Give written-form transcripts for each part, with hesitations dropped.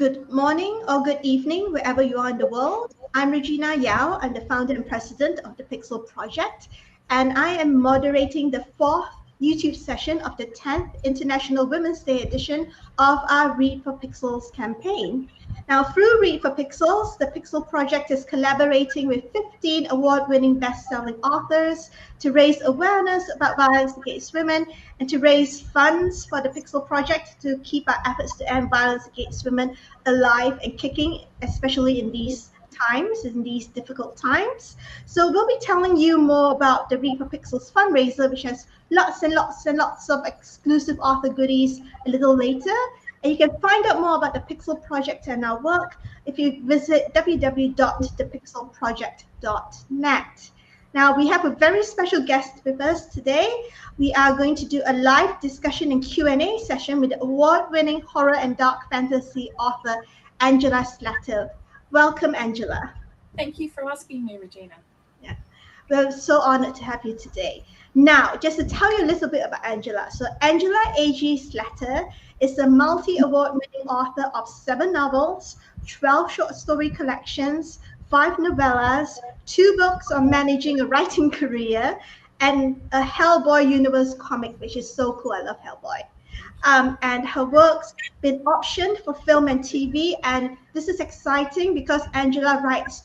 Good morning or good evening, wherever you are in the world. I'm Regina Yao. I'm the founder and president of the Pixel Project, and I am moderating the fourth YouTube session of the 10th International Women's Day edition of our Read for Pixels campaign. Now, through Read for Pixels, the Pixel Project is collaborating with 15 award-winning best-selling authors to raise awareness about violence against women and to raise funds for the Pixel Project to keep our efforts to end violence against women alive and kicking, especially in these times, in these difficult times. So we'll be telling you more about the Read for Pixels fundraiser, which has lots and lots and lots of exclusive author goodies a little later. And you can find out more about the Pixel Project and our work if you visit www.thepixelproject.net. Now, we have a very special guest with us today. We are going to do a live discussion and Q&A session with the award-winning horror and dark fantasy author, Angela Slatter. Welcome, Angela. Thank you for asking me, Regina. Yeah, we're so honored to have you today. Now, just to tell you a little bit about Angela. So Angela A.G. Slatter is a multi-award-winning author of 7 novels, 12 short story collections, 5 novellas, 2 books on managing a writing career, and a Hellboy universe comic, which is so cool. I love Hellboy. And her work's been optioned for film and TV, and this is exciting because Angela writes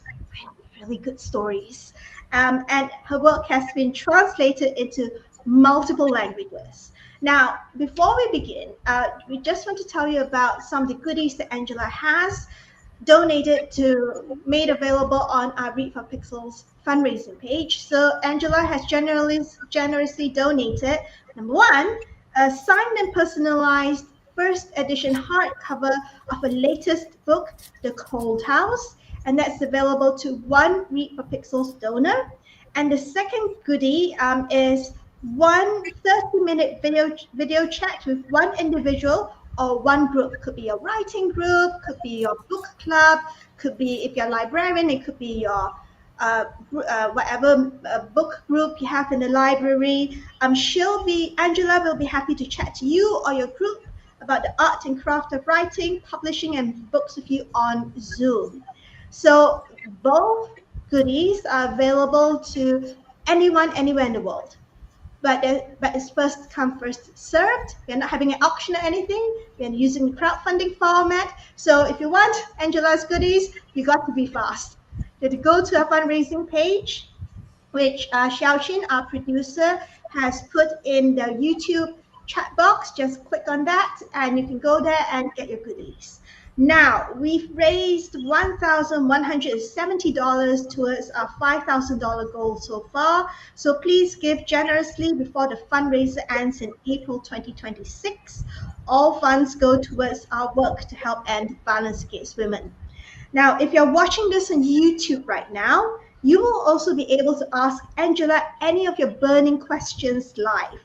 really good stories. And her work has been translated into multiple languages. Now, before we begin, we just want to tell you about some of the goodies that Angela has made available on our Read for Pixels fundraising page. So Angela has generously donated, number one, a signed and personalized first edition hardcover of her latest book, The Cold House, and that's available to one Read for Pixels donor. And the second goodie is one 30-minute video chat with one individual or one group. Could be a writing group, could be your book club, could be, if you're a librarian, it could be your whatever book group you have in the library. Angela will be happy to chat to you or your group about the art and craft of writing, publishing, and books with you on Zoom. So both goodies are available to anyone, anywhere in the world. But it's first come, first served. We're not having an auction or anything. We're using the crowdfunding format. So if you want Angela's goodies, you got to be fast. You have to go to our fundraising page, which Xiaoqin, our producer, has put in the YouTube chat box. Just click on that and you can go there and get your goodies. Now, we've raised $1,170 towards our $5,000 goal so far. So please give generously before the fundraiser ends in April 2026. All funds go towards our work to help end violence against women. Now, if you're watching this on YouTube right now, you will also be able to ask Angela any of your burning questions live.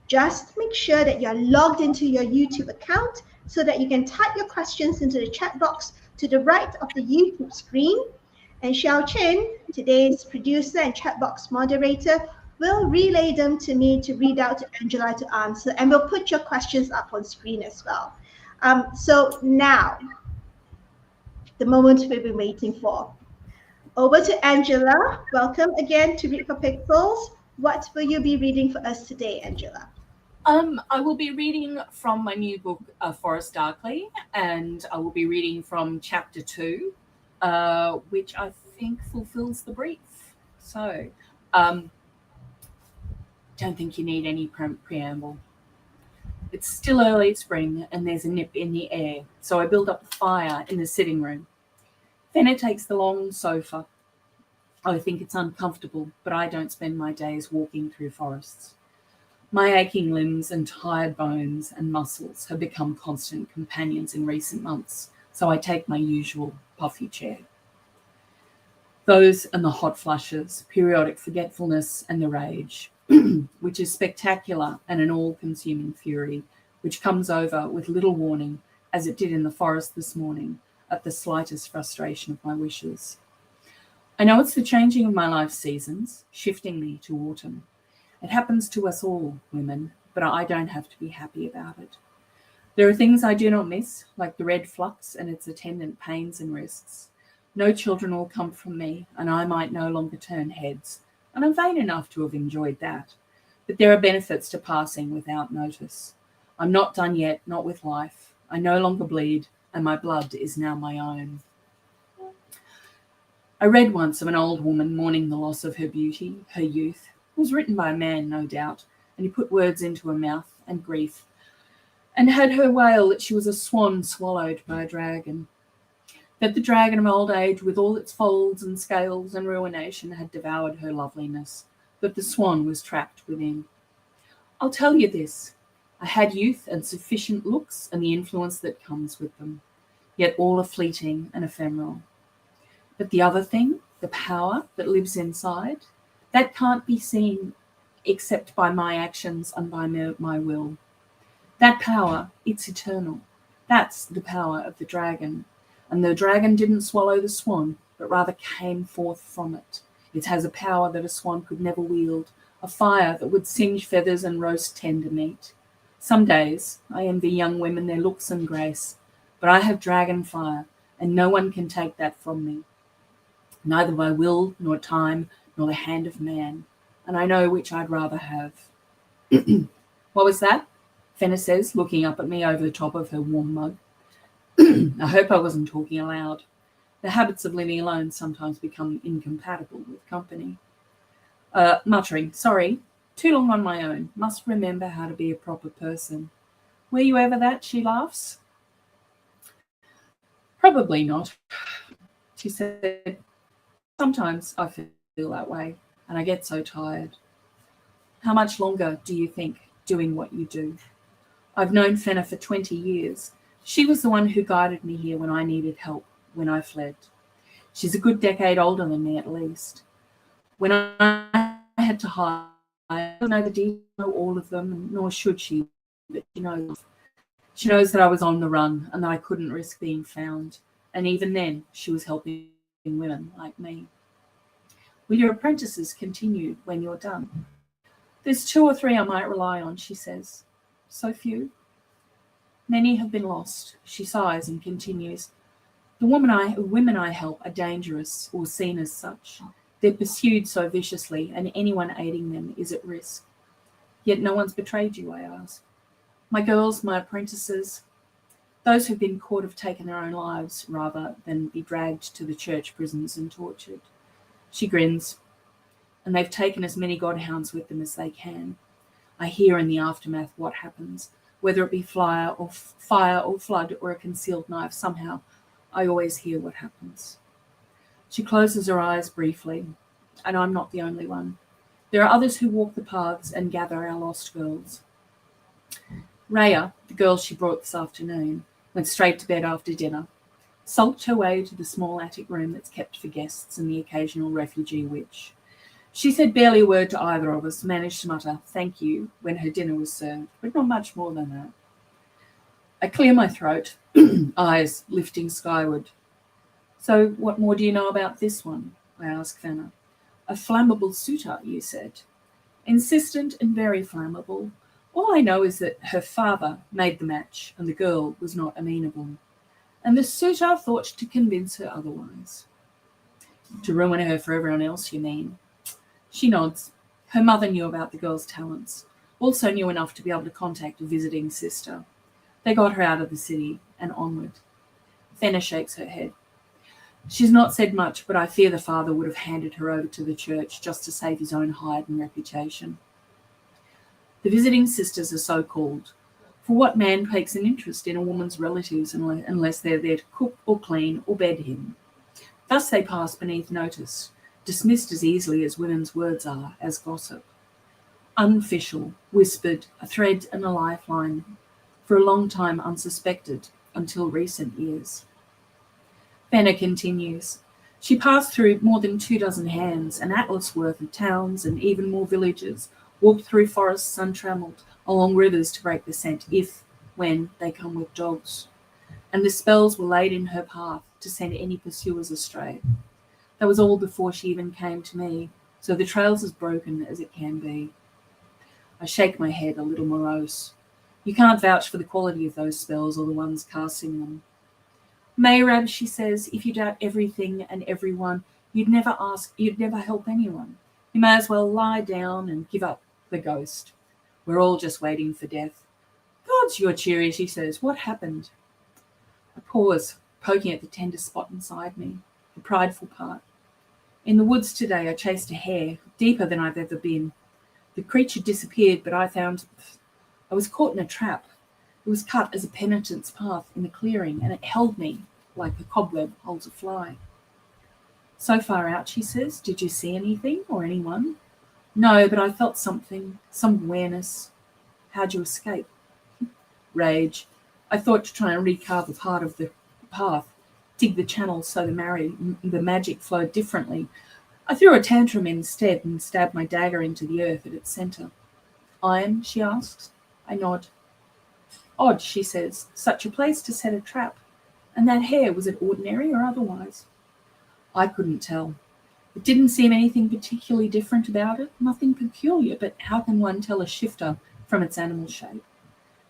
Just make sure that you're logged into your YouTube account so that you can type your questions into the chat box to the right of the YouTube screen. And Xiaoqin, today's producer and chat box moderator, will relay them to me to read out to Angela to answer, and we'll put your questions up on screen as well. So now, the moment we've been waiting for. Over to Angela. Welcome again to Read for Pixels. What will you be reading for us today, Angela? I will be reading from my new book, Forest Darkly, and I will be reading from chapter 2, which I think fulfills the brief. So, don't think you need any preamble. It's still early spring and there's a nip in the air, so I build up the fire in the sitting room. Fenner takes the long sofa. I think it's uncomfortable, but I don't spend my days walking through forests. My aching limbs and tired bones and muscles have become constant companions in recent months, so I take my usual puffy chair. Those and the hot flushes, periodic forgetfulness and the rage, which is spectacular and an all-consuming fury, which comes over with little warning, as it did in the forest this morning, at the slightest frustration of my wishes. I know it's the changing of my life seasons, shifting me to autumn. It happens to us all, women, but I don't have to be happy about it. There are things I do not miss, like the red flux and its attendant pains and risks. No children will come from me, and I might no longer turn heads, and I'm vain enough to have enjoyed that. But there are benefits to passing without notice. I'm not done yet, not with life. I no longer bleed, and my blood is now my own. I read once of an old woman mourning the loss of her beauty, her youth. It was written by a man, no doubt, and he put words into her mouth and grief, and had her wail that she was a swan swallowed by a dragon, that the dragon of old age, with all its folds and scales and ruination, had devoured her loveliness, but the swan was trapped within. I'll tell you this, I had youth and sufficient looks and the influence that comes with them, yet all are fleeting and ephemeral. But the other thing, the power that lives inside, that can't be seen except by my actions and by my will. That power, it's eternal. That's the power of the dragon. And the dragon didn't swallow the swan, but rather came forth from it. It has a power that a swan could never wield, a fire that would singe feathers and roast tender meat. Some days I envy young women their looks and grace, but I have dragon fire, and no one can take that from me. Neither by will, nor time, nor the hand of man, and I know which I'd rather have. What was that? Fenna says, looking up at me over the top of her warm mug. I hope I wasn't talking aloud. The habits of living alone sometimes become incompatible with company. Muttering, sorry, too long on my own. Must remember how to be a proper person. Were you ever that? She laughs. Probably not. She said, sometimes I feel that way, and I get so tired. How much longer do you think doing what you do? I've known Fenna for 20 years. She was the one who guided me here when I needed help, when I fled. She's a good decade older than me, at least. When I had to hide, I don't know the details, know all of them, nor should she, but she knows. She knows that I was on the run and that I couldn't risk being found. And even then, she was helping women like me. Will your apprentices continue when you're done? There's 2 or 3 I might rely on, she says. So few? Many have been lost, she sighs and continues. The women I help are dangerous or seen as such. They're pursued so viciously, and anyone aiding them is at risk. Yet no one's betrayed you, I ask. My girls, my apprentices, those who've been caught have taken their own lives rather than be dragged to the church prisons and tortured. She grins, and they've taken as many godhounds with them as they can. I hear in the aftermath what happens, whether it be fire or flood or a concealed knife. Somehow, I always hear what happens. She closes her eyes briefly, and I'm not the only one. There are others who walk the paths and gather our lost girls. Raya, the girl she brought this afternoon, went straight to bed after dinner, sulked her way to the small attic room that's kept for guests and the occasional refugee witch. She said barely a word to either of us, managed to mutter thank you when her dinner was served, but not much more than that. I clear my throat, eyes lifting skyward. So what more do you know about this one? I ask Fenna. A flammable suitor, you said. Insistent and very flammable. All I know is that her father made the match and the girl was not amenable. And the suitor thought to convince her otherwise. To ruin her for everyone else, you mean? She nods. Her mother knew about the girl's talents, also knew enough to be able to contact a visiting sister. They got her out of the city and onward. Fenna shakes her head. She's not said much, but I fear the father would have handed her over to the church just to save his own hide and reputation. The visiting sisters are so called. For what man takes an interest in a woman's relatives unless they're there to cook or clean or bed him? Thus they pass beneath notice, dismissed as easily as women's words are, as gossip. Unofficial, whispered, a thread and a lifeline, for a long time unsuspected, until recent years. Fenna continues. She passed through more than 24 hands, an atlas worth of towns and even more villages, walked through forests untrammeled, along rivers to break the scent when they come with dogs. And the spells were laid in her path to send any pursuers astray. That was all before she even came to me, so the trail's as broken as it can be. I shake my head, a little morose. You can't vouch for the quality of those spells or the ones casting them. Mayrab, she says, if you doubt everything and everyone, you'd never help anyone. You may as well lie down and give up the ghost. We're all just waiting for death. Gods, you're cheery, she says. What happened? I pause, poking at the tender spot inside me, the prideful part. In the woods today, I chased a hare, deeper than I've ever been. The creature disappeared, but I was caught in a trap. It was cut as a penitence path in the clearing, and it held me like a cobweb holds a fly. So far out, she says, did you see anything or anyone? No, but I felt something, some awareness. How'd you escape? Rage. I thought to try and recarve a part of the path, dig the channel so the magic flowed differently. I threw a tantrum instead and stabbed my dagger into the earth at its centre. Iron, she asks. I nod. Odd, she says, such a place to set a trap. And that hare, was it ordinary or otherwise? I couldn't tell. It didn't seem anything particularly different about it, nothing peculiar, but how can one tell a shifter from its animal shape?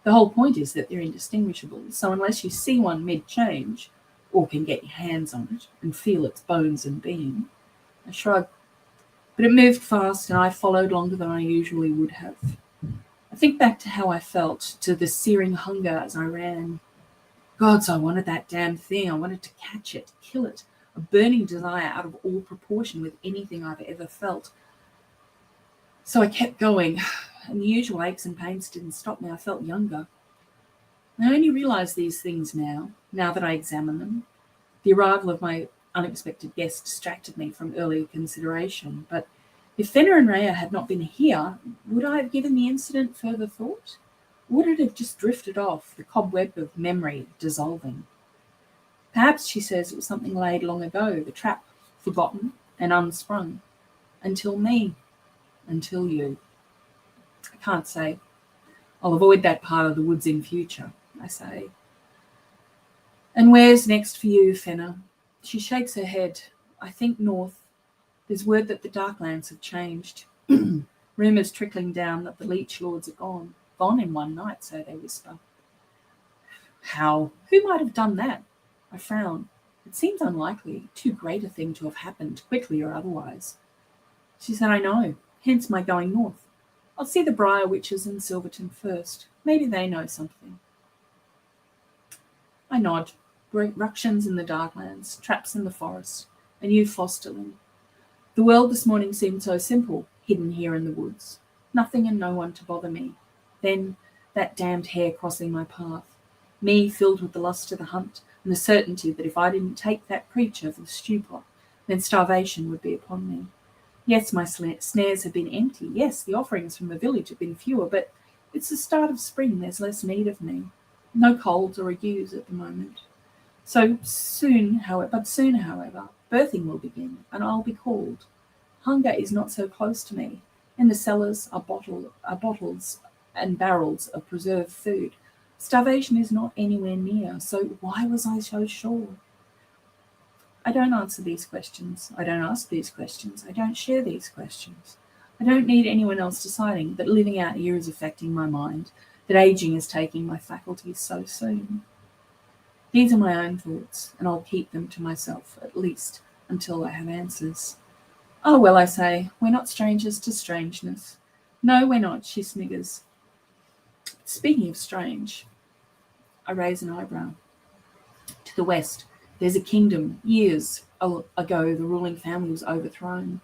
The whole point is that they're indistinguishable, so unless you see one mid-change, or can get your hands on it and feel its bones and being, I shrugged. But it moved fast, and I followed longer than I usually would have. I think back to how I felt, to the searing hunger as I ran. Gods, I wanted that damn thing. I wanted to catch it, kill it, a burning desire out of all proportion with anything I've ever felt. So I kept going, and the usual aches and pains didn't stop me. I felt younger. I only realise these things now that I examine them. The arrival of my unexpected guest distracted me from earlier consideration, but if Fenner and Rhea had not been here, would I have given the incident further thought? Would it have just drifted off, the cobweb of memory dissolving? Perhaps, she says, it was something laid long ago, the trap, forgotten and unsprung. Until me. Until you. I can't say. I'll avoid that part of the woods in future, I say. And where's next for you, Fenner? She shakes her head. I think north. There's word that the Darklands have changed. Rumours trickling down that the Leech Lords are gone. Gone in one night, so they whisper. How? Who might have done that? I frown. It seems unlikely, too great a thing to have happened, quickly or otherwise. She said, I know, hence my going north. I'll see the Briar Witches in Silverton first. Maybe they know something. I nod. Great ructions in the Darklands, traps in the forest, a new fosterling. The world this morning seemed so simple, hidden here in the woods. Nothing and no one to bother me. Then that damned hare crossing my path. Me filled with the lust of the hunt and the certainty that if I didn't take that creature for the stew pot, then starvation would be upon me. Yes, my snares have been empty. Yes, the offerings from the village have been fewer, but it's the start of spring. There's less need of me. No colds or agues at the moment. Soon, however, birthing will begin, and I'll be called. Hunger is not so close to me. In the cellars are bottles and barrels of preserved food. Starvation is not anywhere near, so why was I so sure? I don't answer these questions. I don't ask these questions. I don't share these questions. I don't need anyone else deciding that living out here is affecting my mind, that aging is taking my faculties so soon. These are my own thoughts, and I'll keep them to myself, at least until I have answers. Oh, well, I say, we're not strangers to strangeness. No, we're not, she sniggers. Speaking of strange, I raise an eyebrow. To the west, there's a kingdom. Years ago, the ruling family was overthrown.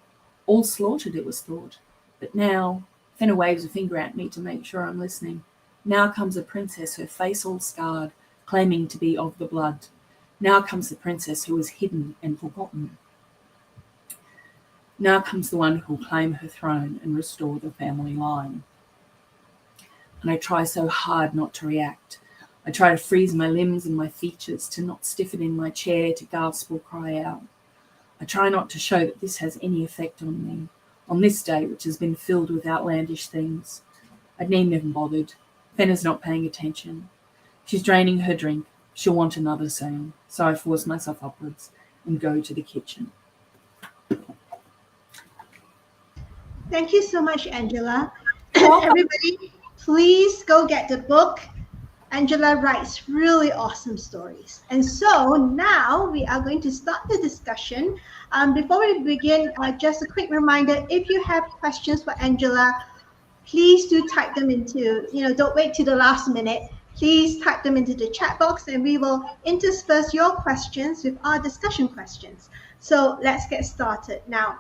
All slaughtered, it was thought. But now, Fenner waves a finger at me to make sure I'm listening. Now comes a princess, her face all scarred, claiming to be of the blood. Now comes the princess who was hidden and forgotten. Now comes the one who will claim her throne and restore the family line. And I try so hard not to react. I try to freeze my limbs and my features, to not stiffen in my chair, to gasp or cry out. I try not to show that this has any effect on me, on this day which has been filled with outlandish things. I needn't have bothered. Fenner's not paying attention. She's draining her drink. She'll want another soon. So I force myself upwards and go to the kitchen. Thank you so much, Angela. Everybody, please go get the book. Angela writes really awesome stories. And so now we are going to start the discussion. Before we begin, just a quick reminder, if you have questions for Angela, please do type them into, don't wait till the last minute. Please type them into the chat box and we will intersperse your questions with our discussion questions. So let's get started. Now,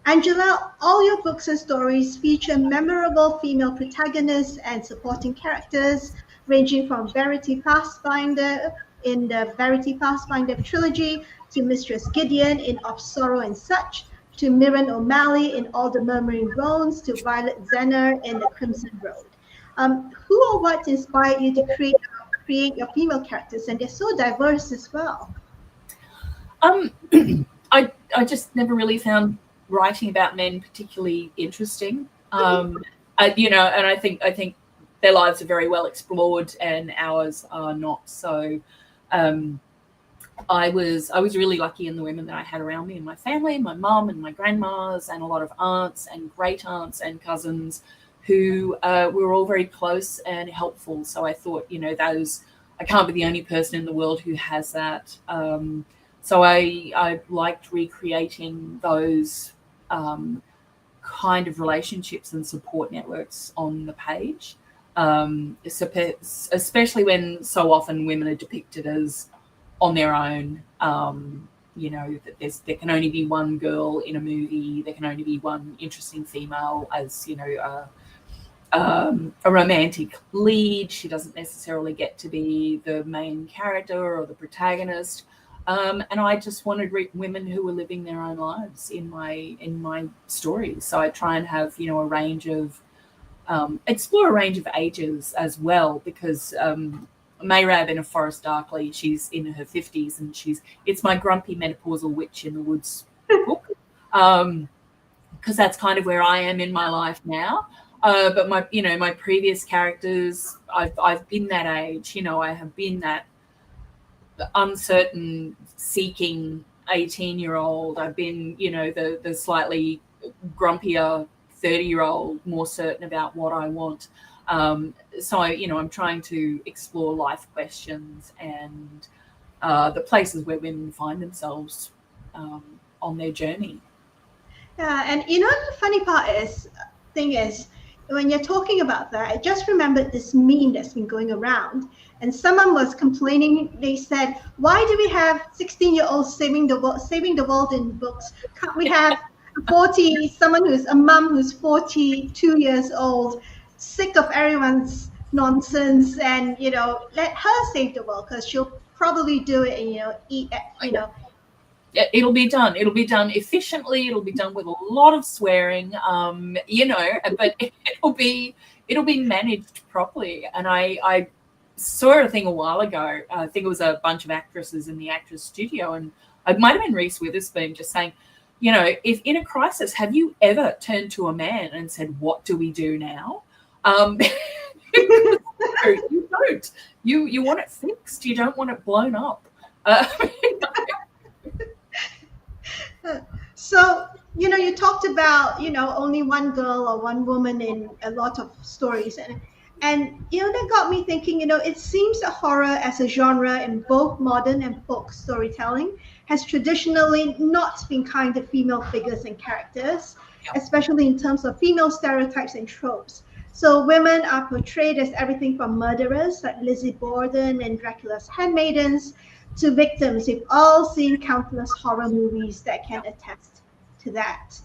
Angela, all your books and stories feature memorable female protagonists and supporting characters, ranging from Verity Pathfinder in the Verity Pathfinder trilogy to Mistress Gideon in Of Sorrow and Such, to Mirren O'Malley in All the Murmuring Bones, to Violet Zenner in The Crimson Road. Who or what inspired you to create your female characters? And they're so diverse as well. I just never really found writing about men particularly interesting. And I think their lives are very well explored and ours are not. So I was really lucky in the women that I had around me in my family, my mum and my grandmas, and a lot of aunts and great aunts and cousins who were all very close and helpful. So I thought, I can't be the only person in the world who has that. So I liked recreating those kind of relationships and support networks on the page, especially when so often women are depicted as on their own. That there can only be one girl in a movie. There can only be one interesting female as, a romantic lead. She doesn't necessarily get to be the main character or the protagonist. And I just wanted women who were living their own lives in my stories. So I try and have, a range of, explore a range of ages as well, because Mayrab in A Forest Darkly, she's in her 50s and it's my grumpy menopausal witch in the woods book, because that's kind of where I am in my life now. But my previous characters, I've been that age. I have been that uncertain, seeking 18-year-old. I've been, the slightly grumpier 30-year-old, more certain about what I want. So I'm trying to explore life questions and the places where women find themselves on their journey. Yeah, and the funny thing is, when you're talking about that, I just remembered this meme that's been going around, and someone was complaining. They said, "Why do we have 16-year-olds saving the world in books? Can't we have someone who's a mum who's 42 years old, sick of everyone's nonsense, and let her save the world because she'll probably do it and It'll be done efficiently. It'll be done with a lot of swearing, but it'll be managed properly." And I saw a thing a while ago. I think it was a bunch of actresses in the actress studio, and it might have been Reese Witherspoon just saying, if in a crisis, have you ever turned to a man and said, "What do we do now?" You don't. You want it fixed. You don't want it blown up. So, you talked about, only one girl or one woman in a lot of stories. And that got me thinking, it seems that horror as a genre in both modern and folk storytelling has traditionally not been kind to female figures and characters, especially in terms of female stereotypes and tropes. So women are portrayed as everything from murderers like Lizzie Borden and Dracula's Handmaidens to victims. We've all seen countless horror movies that can attest to that.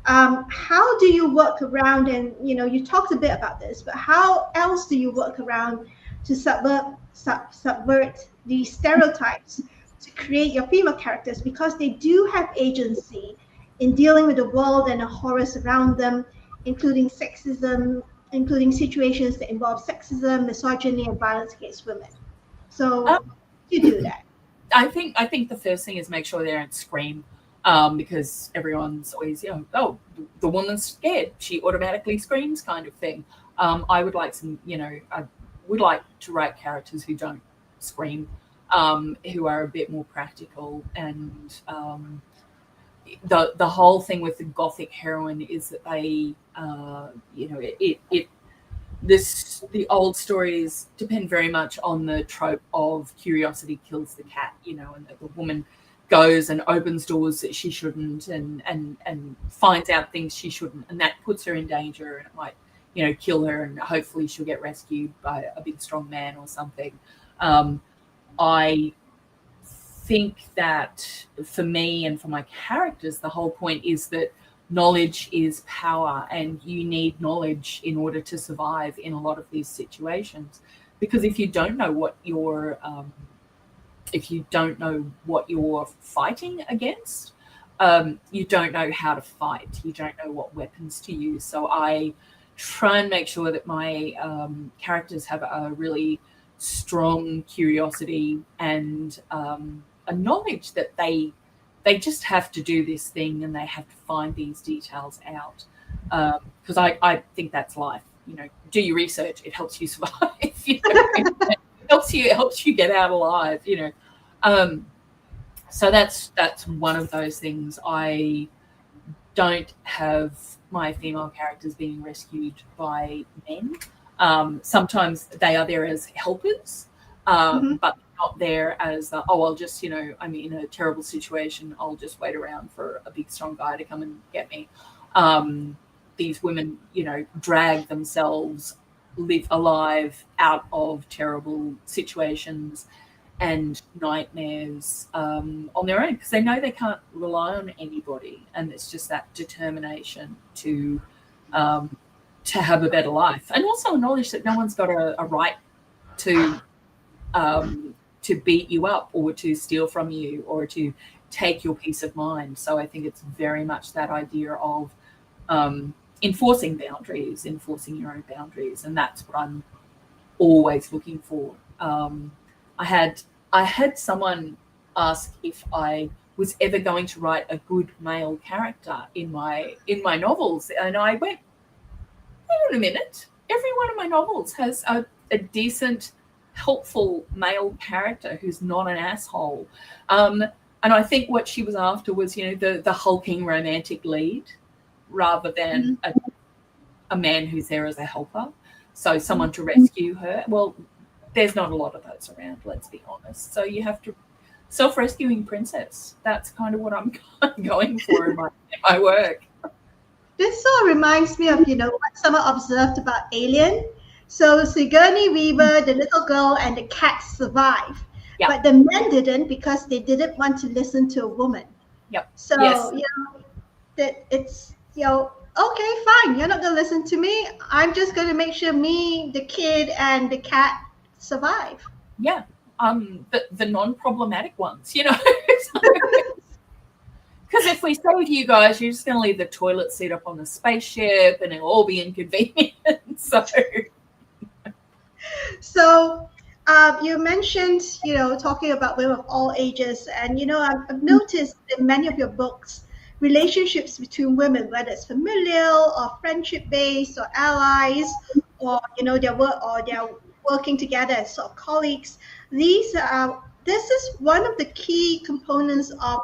How do you work around, and you talked a bit about this, but how else do you work around to subvert these stereotypes to create your female characters, because they do have agency in dealing with the world and the horrors around them, including sexism, including situations that involve sexism, misogyny, and violence against women. So you do that. I think the first thing is make sure they don't scream, because everyone's always, oh, the woman's scared, she automatically screams, kind of thing. I would like I would like to write characters who don't scream, who are a bit more practical. And the whole thing with the gothic heroine is that they, the old stories depend very much on the trope of curiosity kills the cat, and the woman goes and opens doors that she shouldn't, and finds out things she shouldn't, and that puts her in danger, and it might kill her, and hopefully she'll get rescued by a big strong man or something. I think that for me and for my characters, the whole point is that knowledge is power, and you need knowledge in order to survive in a lot of these situations. Because if you don't know what you're fighting against, you don't know how to fight. You don't know what weapons to use. So I try and make sure that my characters have a really strong curiosity and a knowledge that they just have to do this thing and they have to find these details out. Because I think that's life. Do your research. It helps you survive. It helps you get out alive. So that's one of those things. I don't have my female characters being rescued by men. Sometimes they are there as helpers, but not there as I'll just, I'm in a terrible situation, I'll just wait around for a big strong guy to come and get me. These women, drag themselves, live alive out of terrible situations and nightmares on their own, because they know they can't rely on anybody, and it's just that determination to have a better life, and also a knowledge that no one's got a right to beat you up or to steal from you or to take your peace of mind. So I think it's very much that idea of enforcing your own boundaries, and that's what I'm always looking for. I had someone ask if I was ever going to write a good male character in my novels, and I went, wait a minute. Every one of my novels has a decent, helpful male character who's not an asshole. And I think what she was after was, the hulking romantic lead, rather than a man who's there as a helper. So someone to rescue her. Well, there's not a lot of those around, let's be honest. So you have to self-rescuing princess. That's kind of what I'm going for in my work. This sort of reminds me of, what someone observed about Alien. So Sigourney Weaver, the little girl, and the cat survived. Yep. But the men didn't, because they didn't want to listen to a woman. Yep. So, yes. That it's, okay, fine, you're not going to listen to me. I'm just going to make sure me, the kid, and the cat survive. Yeah. The non-problematic ones, Because if we stay with you guys, you're just going to leave the toilet seat up on the spaceship and it'll all be inconvenient. So you mentioned, talking about women of all ages. And, I've noticed in many of your books, relationships between women, whether it's familial or friendship-based or allies, or, their work, or they're working together as sort of colleagues. This is one of the key components of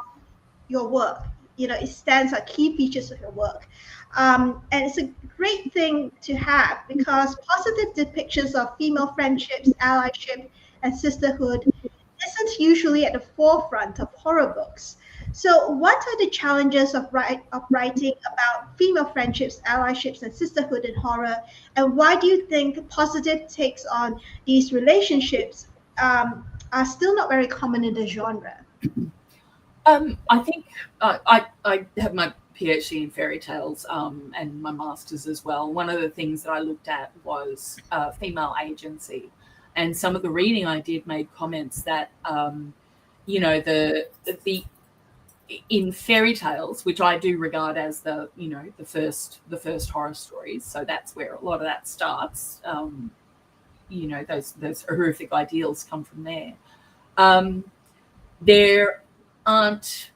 your work. It stands as key features of your work. And it's a great thing to have, because positive depictions of female friendships, allyship, and sisterhood isn't usually at the forefront of horror books. So what are the challenges of writing about female friendships, allyships, and sisterhood in horror? And why do you think positive takes on these relationships are still not very common in the genre? I think I have my PhD in fairy tales and my master's as well. One of the things that I looked at was female agency, and some of the reading I did made comments that the in fairy tales, which I do regard as the first horror stories, so that's where a lot of that starts. Those horrific ideals come from there. There aren't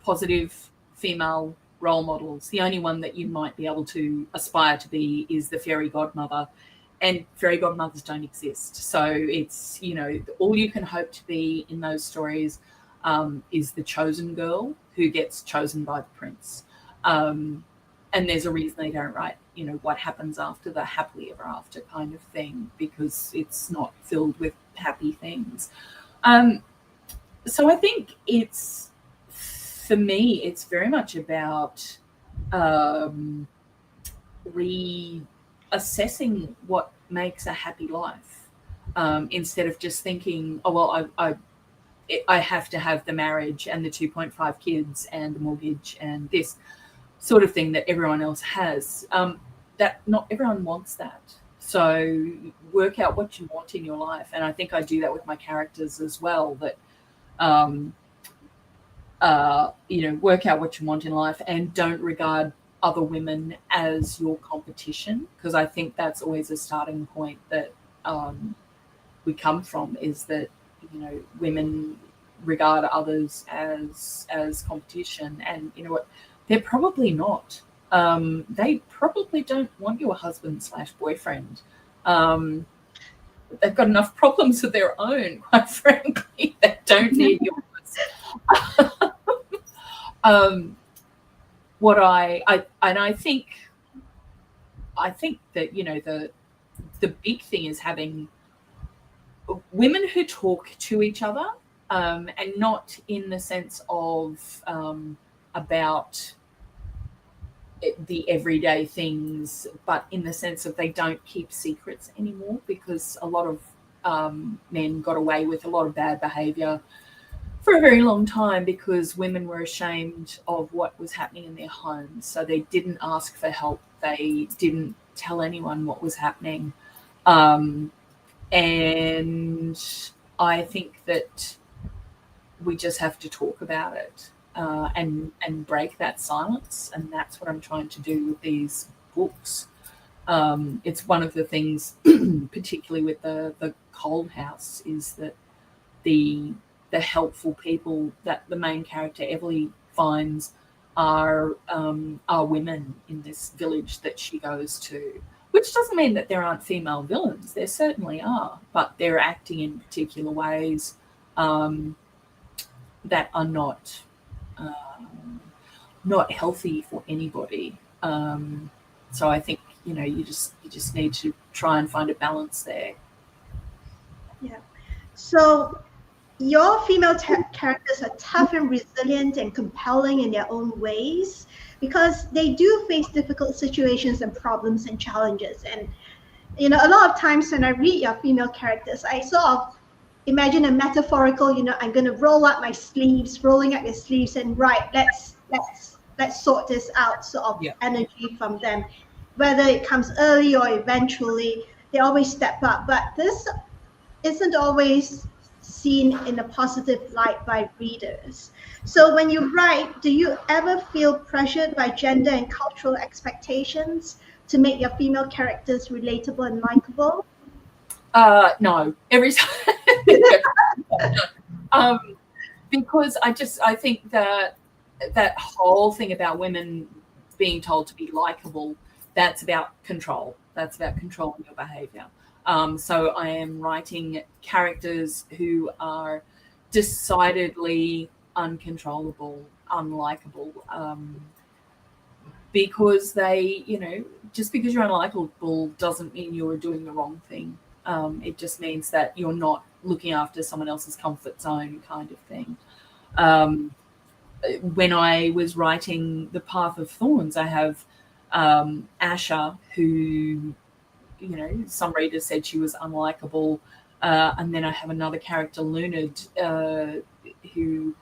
positive female role models. The only one that you might be able to aspire to be is the fairy godmother, and fairy godmothers don't exist. So it's, all you can hope to be in those stories is the chosen girl who gets chosen by the prince. and there's a reason they don't write, what happens after the happily ever after kind of thing, because it's not filled with happy things. So I think for me, it's very much about reassessing what makes a happy life, instead of just thinking, oh, well, I have to have the marriage and the 2.5 kids and the mortgage and this sort of thing that everyone else has. That not everyone wants that. So work out what you want in your life. And I think I do that with my characters as well, that, work out what you want in life and don't regard other women as your competition, because I think that's always a starting point that we come from, is that women regard others as competition, and you know what, they're probably not. They probably don't want your husband/boyfriend. They've got enough problems of their own, quite frankly, that don't need yours. I think that the big thing is having women who talk to each other, and not in the sense of about the everyday things, but in the sense of they don't keep secrets anymore, because a lot of men got away with a lot of bad behavior for a very long time because women were ashamed of what was happening in their homes. So they didn't ask for help. They didn't tell anyone what was happening. And I think that we just have to talk about it, and break that silence. And that's what I'm trying to do with these books. It's one of the things, particularly with the Cold House, is that the helpful people that the main character Everly finds are women in this village that she goes to, which doesn't mean that there aren't female villains. There certainly are, but they're acting in particular ways that are not healthy for anybody. So I think you just need to try and find a balance there. Yeah. So your female characters are tough and resilient and compelling in their own ways, because they do face difficult situations and problems and challenges. And a lot of times when I read your female characters, I sort of imagine a metaphorical, I'm going to roll up my sleeves, rolling up your sleeves, and let's sort this out, sort of energy from them. Whether it comes early or eventually, they always step up. But this isn't always seen in a positive light by readers. So when you write, do you ever feel pressured by gender and cultural expectations to make your female characters relatable and likable? No, every time. Because I think that whole thing about women being told to be likable, that's about control. That's about controlling your behavior. So I am writing characters who are decidedly uncontrollable, unlikable, because they, just because you're unlikable doesn't mean you're doing the wrong thing. It just means that you're not looking after someone else's comfort zone, kind of thing. When I was writing The Path of Thorns, I have Asha, who, some readers said she was unlikable. And then I have another character, Lunid, who,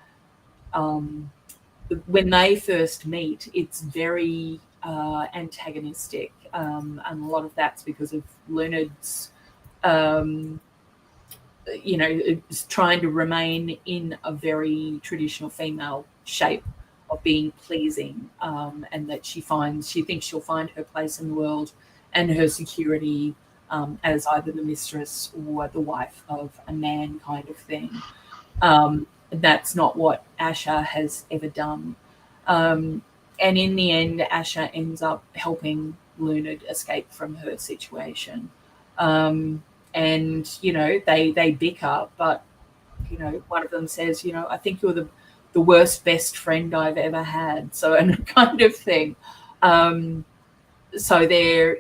when they first meet, it's very antagonistic. And a lot of that's because of Lunid's, is trying to remain in a very traditional female shape of being pleasing, and that she thinks she'll find her place in the world and her security as either the mistress or the wife of a man, kind of thing. That's not what Asha has ever done. And in the end, Asha ends up helping Lunid escape from her situation. And, they bicker, but, one of them says, I think you're the worst best friend I've ever had. So, and kind of thing. So they're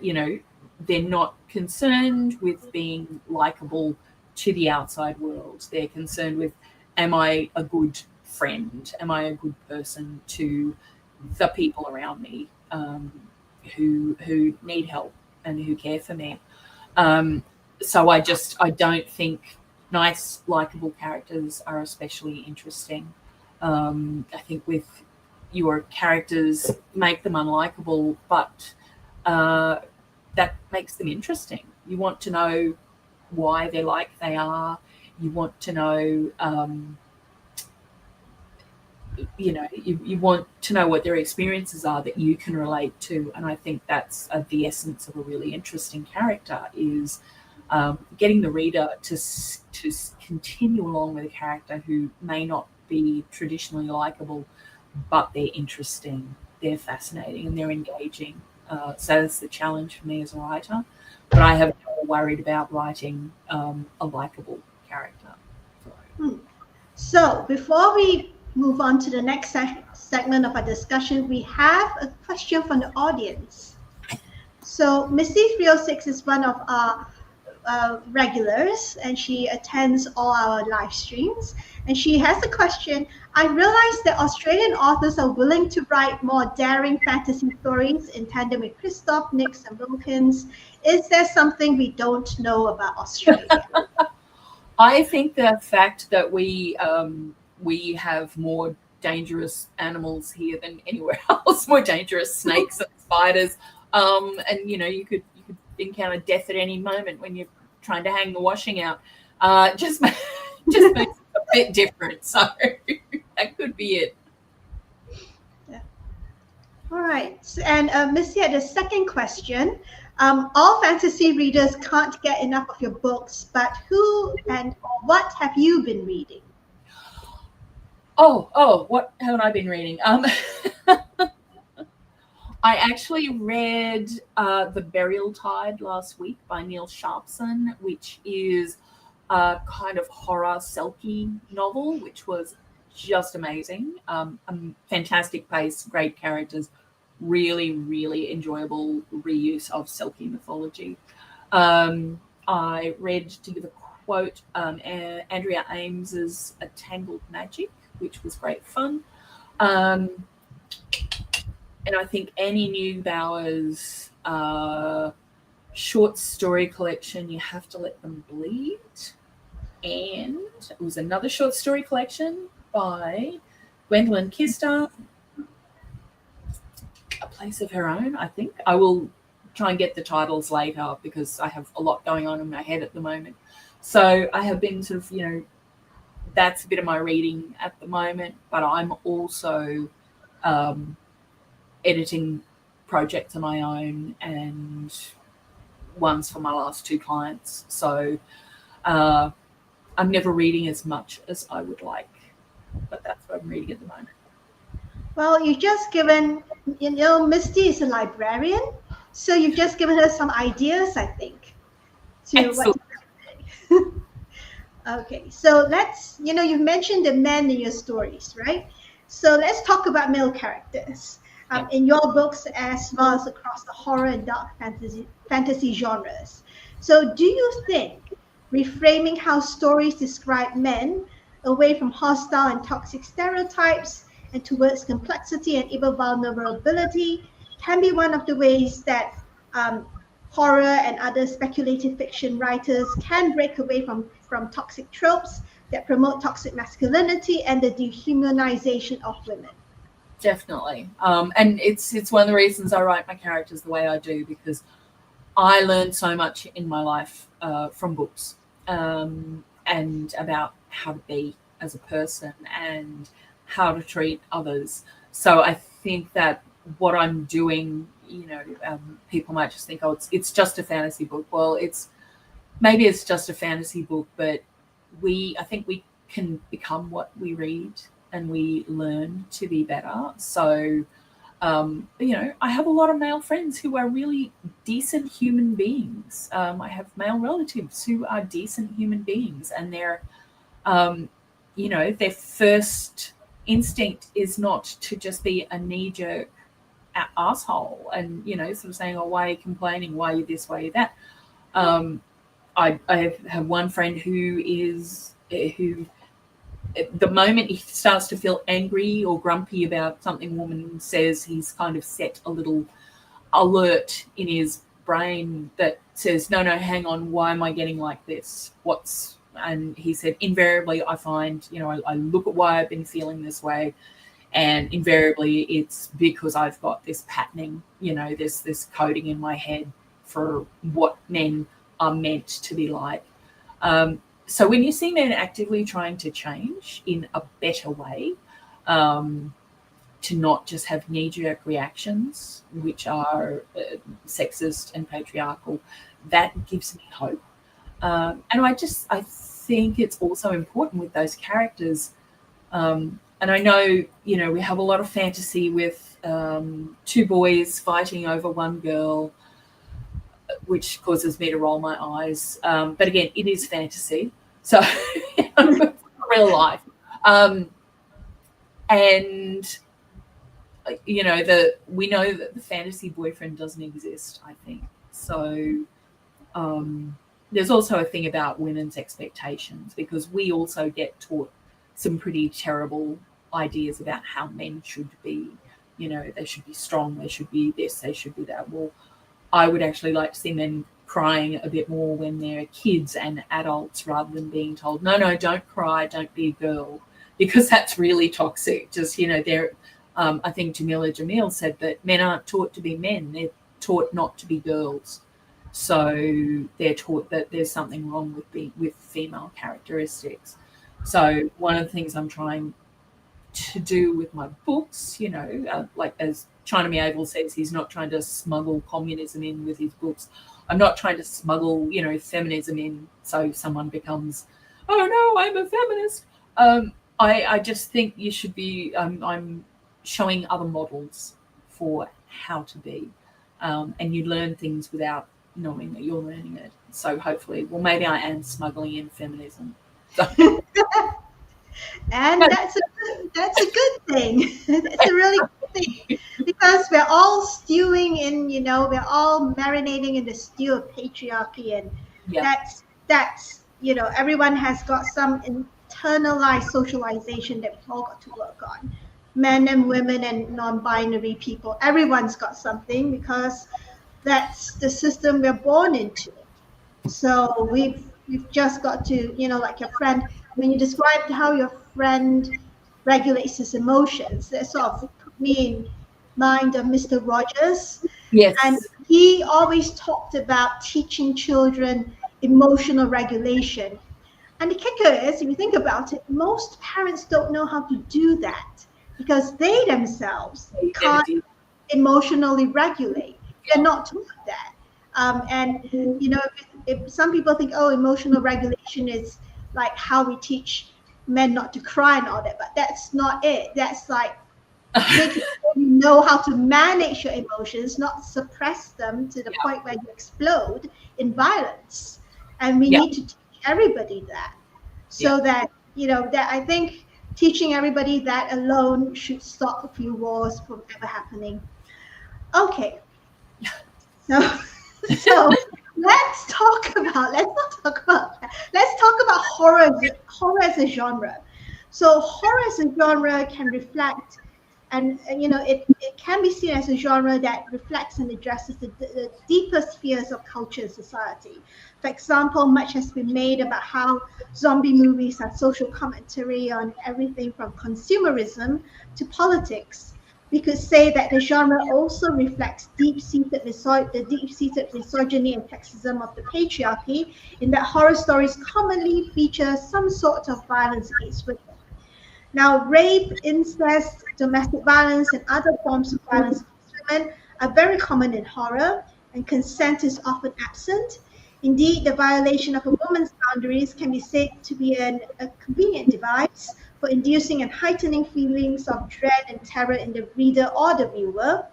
not concerned with being likable to the outside world. They're concerned with, am I a good friend? Am I a good person to the people around me who need help and who care for me? So I don't think nice, likable characters are especially interesting. I think with your characters, make them unlikable, but that makes them interesting. You want to know why they're like they are. You want to know, you want to know what their experiences are that you can relate to. And I think that's the essence of a really interesting character, is getting the reader to continue along with a character who may not be traditionally likable, but they're interesting, they're fascinating, and they're engaging. So that's the challenge for me as a writer. But I have never worried about writing a likable character. So before we move on to the next segment of our discussion, we have a question from the audience. So Misty306 is one of our regulars, and she attends all our live streams. And she has a question. I realize that Australian authors are willing to write more daring fantasy stories in tandem with Christoph, Nix, and Wilkins. Is there something we don't know about Australia? I think the fact that we have more dangerous animals here than anywhere else, more dangerous snakes and spiders, and you could encounter death at any moment when you're trying to hang the washing out. Just makes it a bit different. So that could be it. Yeah. All right. And Missy had a second question. All fantasy readers can't get enough of your books, but who and what have you been reading? Oh, what haven't I been reading? I actually read The Burial Tide last week by Neil Sharpson, which is a kind of horror selkie novel, which was just amazing. Fantastic pace, great characters, really, really enjoyable reuse of selkie mythology. I read, to give a quote, Andrea Ames's A Tangled Magic, which was great fun. And I think Annie Neubauer's short story collection, You Have to Let Them Bleed. And it was another short story collection by Gwendolyn Kister, A Place of Her Own, I think. I will try and get the titles later because I have a lot going on in my head at the moment. So I have been sort of, that's a bit of my reading at the moment, but I'm also editing projects of my own and ones for my last two clients. So I'm never reading as much as I would like, but that's what I'm reading at the moment. Well, you've just given, Misty is a librarian, so you've just given her some ideas, I think, to what to say. Okay, so let's, you've mentioned the men in your stories, right? So let's talk about male characters. In your books, as well as across the horror and dark fantasy genres. So do you think reframing how stories describe men away from hostile and toxic stereotypes and towards complexity and even vulnerability can be one of the ways that horror and other speculative fiction writers can break away from toxic tropes that promote toxic masculinity and the dehumanization of women? Definitely. And it's one of the reasons I write my characters the way I do, because I learned so much in my life from books and about how to be as a person and how to treat others. So I think that what I'm doing, people might just think, oh, it's just a fantasy book. Well, maybe it's just a fantasy book, but I think we can become what we read and we learn to be better. So, I have a lot of male friends who are really decent human beings. I have male relatives who are decent human beings, and they're, their first instinct is not to just be a knee-jerk asshole, and sort of saying, oh, why are you complaining, why are you this, why are you that. I have one friend who the moment he starts to feel angry or grumpy about something woman says, he's kind of set a little alert in his brain that says, no, hang on, why am I getting like this? And he said, invariably, I find, I look at why I've been feeling this way, and invariably it's because I've got this patterning, this coding in my head for what men are meant to be like. So when you see men actively trying to change in a better way, to not just have knee-jerk reactions, which are sexist and patriarchal, that gives me hope. And I think it's also important with those characters. And I know, we have a lot of fantasy with two boys fighting over one girl, which causes me to roll my eyes. But again, it is fantasy. So it's real life. And we know that the fantasy boyfriend doesn't exist, I think. So there's also a thing about women's expectations, because we also get taught some pretty terrible ideas about how men should be. They should be strong, they should be this, they should be that. Well, I would actually like to see men crying a bit more when they're kids and adults, rather than being told, no, don't cry, don't be a girl, because that's really toxic. Just, I think Jamila said that men aren't taught to be men, they're taught not to be girls. So they're taught that there's something wrong with female characteristics. So one of the things I'm trying to do with my books, like as China Miable says, he's not trying to smuggle communism in with his books. I'm not trying to smuggle, feminism in so someone becomes, oh no, I'm a feminist. I just think you should be, I'm showing other models for how to be. And you learn things without knowing that you're learning it. So hopefully, well, maybe I am smuggling in feminism. So. And that's a good thing. It's a really good thing, because we're all stewing in, we're all marinating in the stew of patriarchy, and that's everyone has got some internalized socialization that we've all got to work on. Men and women and non-binary people, everyone's got something, because that's the system we're born into. So we've just got to, like your friend, when you described how your friend regulates his emotions, that sort of put me in mind of Mr. Rogers. Yes. And he always talked about teaching children emotional regulation. And the kicker is, if you think about it, most parents don't know how to do that, because they themselves can't emotionally regulate. They're not taught that. And if some people think, oh, emotional regulation is like how we teach men not to cry and all that, but that's not it. That's like making sure you know how to manage your emotions, not suppress them to the point where you explode in violence. And we need to teach everybody that, so that that I think teaching everybody that alone should stop a few wars from ever happening. Okay. So let's talk about horror as a genre. So horror as a genre can reflect, and it can be seen as a genre that reflects and addresses the deepest fears of culture and society. For example, much has been made about how zombie movies are social commentary on everything from consumerism to politics. We could say that the genre also reflects deep-seated misogyny and sexism of the patriarchy, in that horror stories commonly feature some sort of violence against women. Now, rape, incest, domestic violence, and other forms of violence against women are very common in horror, and consent is often absent. Indeed, the violation of a woman's boundaries can be said to be a convenient device for inducing and heightening feelings of dread and terror in the reader or the viewer.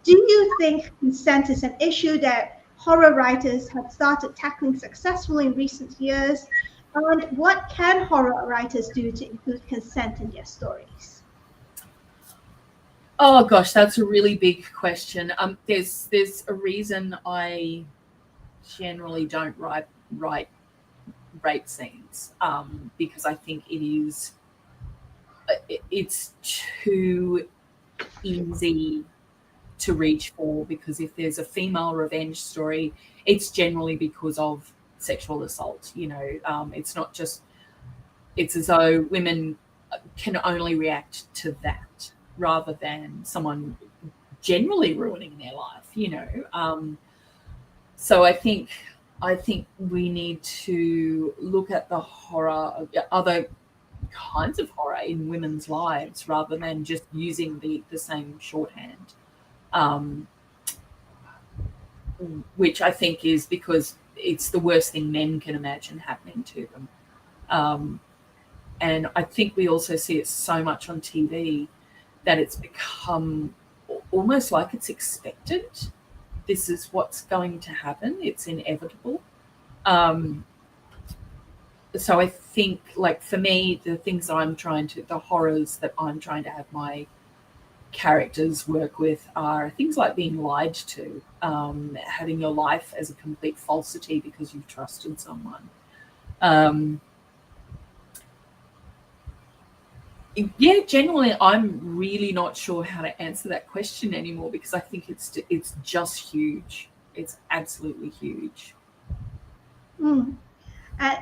Do you think consent is an issue that horror writers have started tackling successfully in recent years? And what can horror writers do to include consent in their stories? Oh gosh, that's a really big question. There's a reason I generally don't write rape scenes, because I think it's too easy to reach for, because if there's a female revenge story, it's generally because of sexual assault. It's not just, it's as though women can only react to that rather than someone generally ruining their life. So I think we need to look at the horror, other kinds of horror in women's lives, rather than just using the same shorthand, which I think is because it's the worst thing men can imagine happening to them. And I think we also see it so much on TV that it's become almost like it's expected. This is what's going to happen. It's inevitable. So I think, like, for me, the horrors that I'm trying to have my characters work with are things like being lied to, having your life as a complete falsity because you've trusted someone. Yeah, generally, I'm really not sure how to answer that question anymore, because I think it's just huge. It's absolutely huge. And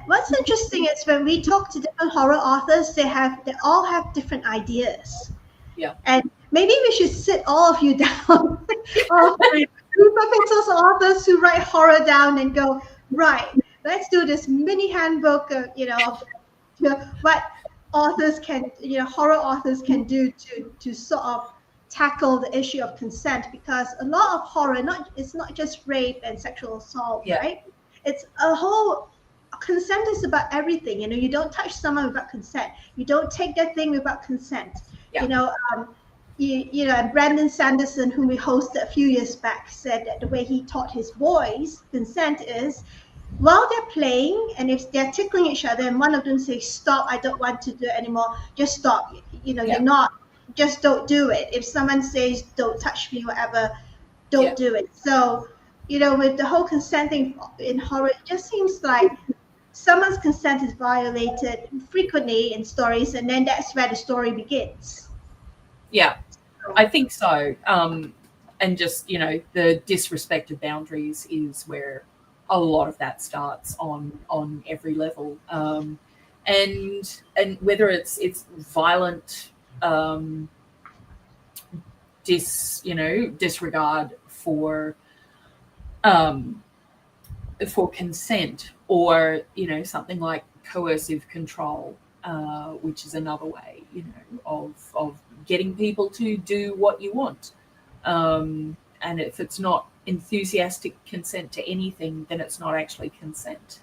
what's interesting is when we talk to different horror authors, they all have different ideas. Yeah. And maybe we should sit all of you down, all of the group of Pixels authors who write horror down and go, right, let's do this mini handbook of, what authors can, horror authors can do to sort of tackle the issue of consent, because a lot of horror, it's not just rape and sexual assault, Yeah. right? It's a whole consent is about everything. You don't touch someone without consent. You don't take their thing without consent. Yeah. And Brandon Sanderson, whom we hosted a few years back, said that the way he taught his boys consent is, while they're playing, and if they're tickling each other and one of them says, stop, I don't want to do it anymore, just stop. You're not, just don't do it. If someone says, don't touch me, whatever, don't do it. So, with the whole consent thing in horror, it just seems like someone's consent is violated frequently in stories, and then that's where the story begins. Yeah, I think so. And just, the disrespect of boundaries is where a lot of that starts on every level. And whether it's violent disregard for consent, or something like coercive control, which is another way of getting people to do what you want. And if it's not enthusiastic consent to anything, then it's not actually consent.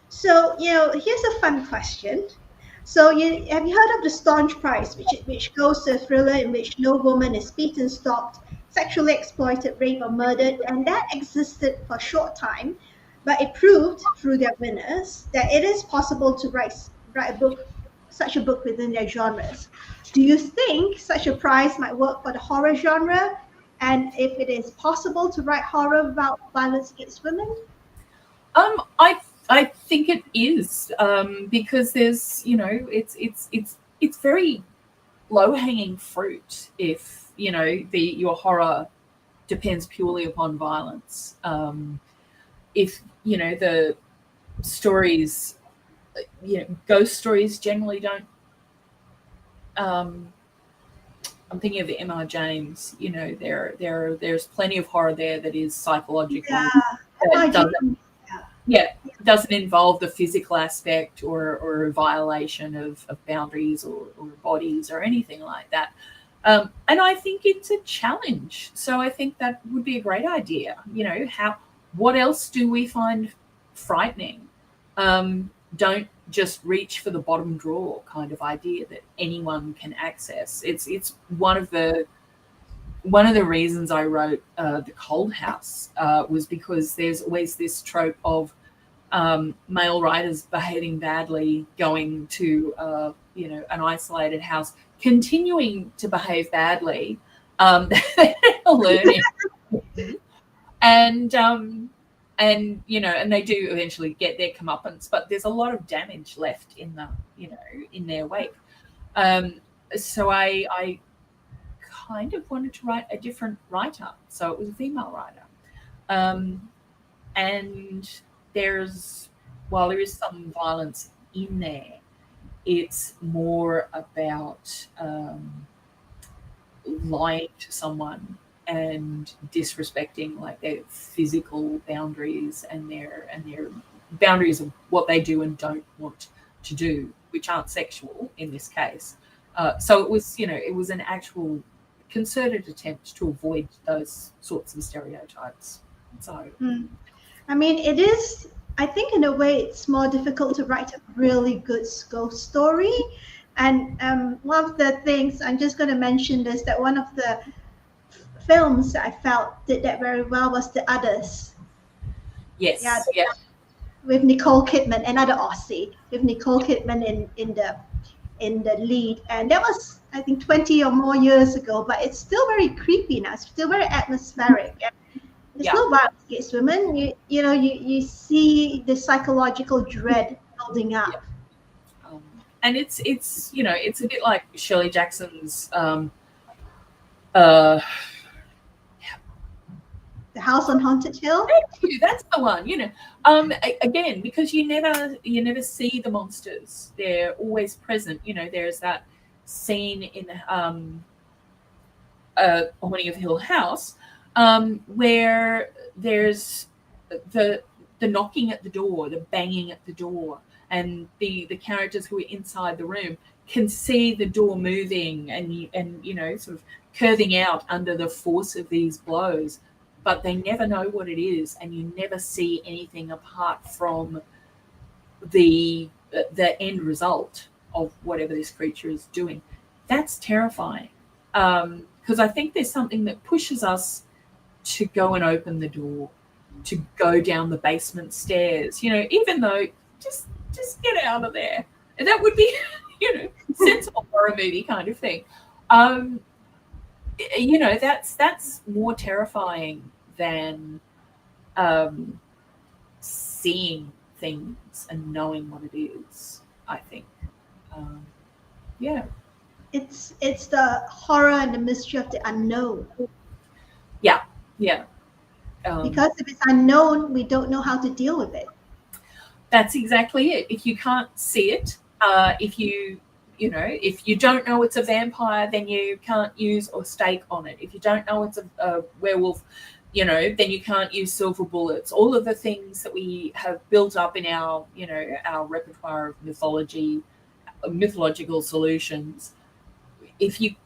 So here's a fun question. So have you heard of the Staunch Prize, which goes to a thriller in which no woman is beaten, stalked, sexually exploited, raped, or murdered, and that existed for a short time, but it proved through their winners that it is possible to write such a book within their genres. Do you think such a prize might work for the horror genre? And if it is possible to write horror without violence against women? I think it is, because there's it's very low hanging fruit if your horror depends purely upon violence. If the stories, ghost stories generally don't. I'm thinking of the M.R. James. There's plenty of horror there that is psychological. Doesn't involve the physical aspect or a violation of boundaries or bodies or anything like that. And I think it's a challenge. So I think that would be a great idea. What else do we find frightening? Don't just reach for the bottom drawer kind of idea that anyone can access. It's one of the reasons I wrote The Cold House was because there's always this trope of male writers behaving badly, going to an isolated house, continuing to behave badly. They're learning, and and they do eventually get their comeuppance, but there's a lot of damage left in in their wake. So I kind of wanted to write a different writer, so it was a female writer. And while there is some violence in there, it's more about lying to someone and disrespecting like their physical boundaries and their boundaries of what they do and don't want to do, which aren't sexual in this case. So it was an actual concerted attempt to avoid those sorts of stereotypes. So I mean, it is, I think in a way it's more difficult to write a really good ghost story. And one of the things, I'm just going to mention this, that one of the films that I felt did that very well was The Others. Yes. Yeah. With Nicole Kidman, another Aussie, with Nicole Kidman in the lead. And that was, I think, 20 or more years ago, but it's still very creepy now. It's still very atmospheric. And there's no violence against women. You see the psychological dread building up. Yeah. And it's it's a bit like Shirley Jackson's The House on Haunted Hill. Thank you. That's the one. Again, because you never see the monsters. They're always present. There's that scene in Haunting of Hill House where there's the knocking at the door, the banging at the door, and the characters who are inside the room can see the door moving and sort of curving out under the force of these blows, but they never know what it is, and you never see anything apart from the end result of whatever this creature is doing. That's terrifying, because I think there's something that pushes us to go and open the door, to go down the basement stairs, even though just get out of there. And that would be, sensible horror movie kind of thing. That's more terrifying than seeing things and knowing what it is, I think. It's the horror and the mystery of the unknown. Yeah. Because if it's unknown, we don't know how to deal with it. That's exactly it. If you can't see it, if you don't know it's a vampire, then you can't use or stake on it. If you don't know it's a werewolf, then you can't use silver bullets. All of the things that we have built up in our repertoire of mythological solutions. If you